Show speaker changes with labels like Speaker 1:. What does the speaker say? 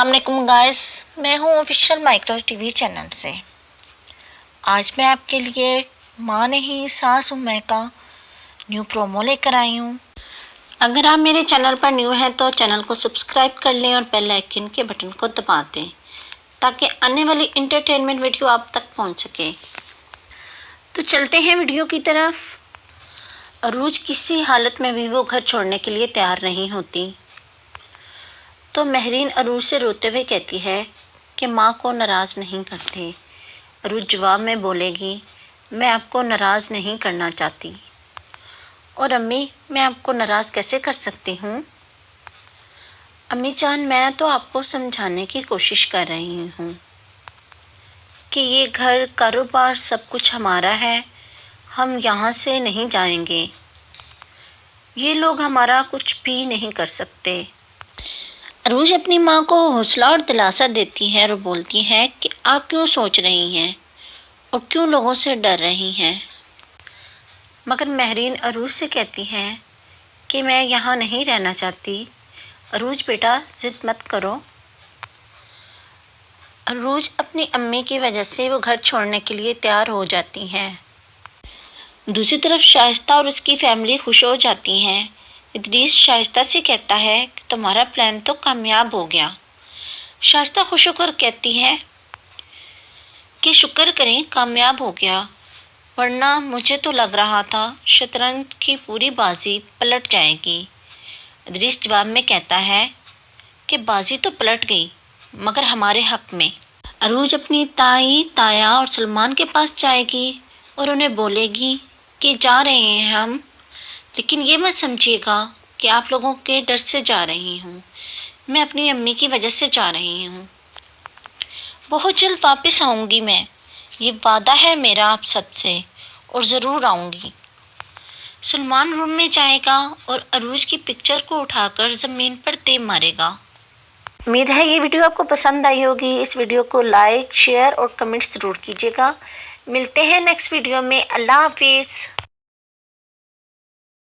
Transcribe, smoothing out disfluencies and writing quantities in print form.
Speaker 1: अस्सलाम वालेकुम गाइस, मैं हूँ ऑफिशियल माइक्रो टीवी चैनल से। आज मैं आपके लिए माँ नहीं सास हूँ मैं का न्यू प्रोमो लेकर आई हूँ। अगर आप मेरे चैनल पर न्यू हैं तो चैनल को सब्सक्राइब कर लें और बेल आइकन के बटन को दबा दें ताकि आने वाली इंटरटेनमेंट वीडियो आप तक पहुँच सके। तो चलते हैं वीडियो की तरफ। अरूज किसी हालत में भी वो घर छोड़ने के लिए तैयार नहीं होती तो महरीन अरूज से रोते हुए कहती है कि माँ को नाराज़ नहीं करते। अरूज जवाब में बोलेगी, मैं आपको नाराज़ नहीं करना चाहती। और अम्मी, मैं आपको नाराज़ कैसे कर सकती हूँ? अम्मी जान, मैं तो आपको समझाने की कोशिश कर रही हूँ कि ये घर, कारोबार सब कुछ हमारा है, हम यहाँ से नहीं जाएंगे। ये लोग हमारा कुछ भी नहीं कर सकते। अरूज अपनी माँ को हौसला और दिलासा देती है और बोलती है कि आप क्यों सोच रही हैं और क्यों लोगों से डर रही हैं। मगर महरीन अरूज से कहती है कि मैं यहाँ नहीं रहना चाहती। अरूज बेटा, ज़िद मत करो। अरूज अपनी अम्मी की वजह से वो घर छोड़ने के लिए तैयार हो जाती हैं। दूसरी तरफ शाइस्ता और उसकी फैमिली खुश हो जाती हैं। इदरीस शाइस्ता से कहता है कि तुम्हारा प्लान तो कामयाब हो गया। शाइस्ता खुश होकर कहती है कि शुक्र करें कामयाब हो गया, वरना मुझे तो लग रहा था शतरंज की पूरी बाजी पलट जाएगी। इदरीस जवाब में कहता है कि बाजी तो पलट गई, मगर हमारे हक में। अरूज अपनी ताई, ताया और सलमान के पास जाएगी और उन्हें बोलेगी कि जा रहे हैं हम, लेकिन ये मत समझिएगा कि आप लोगों के डर से जा रही हूँ, मैं अपनी अम्मी की वजह से जा रही हूँ। बहुत जल्द वापस आऊँगी मैं, ये वादा है मेरा आप सबसे, और ज़रूर आऊँगी। सलमान रूम में जाएगा और अरूज की पिक्चर को उठाकर ज़मीन पर दे मारेगा। उम्मीद है ये वीडियो आपको पसंद आई होगी। इस वीडियो को लाइक, शेयर और कमेंट्स ज़रूर कीजिएगा। मिलते हैं नेक्स्ट वीडियो में। अल्लाह हाफिज़।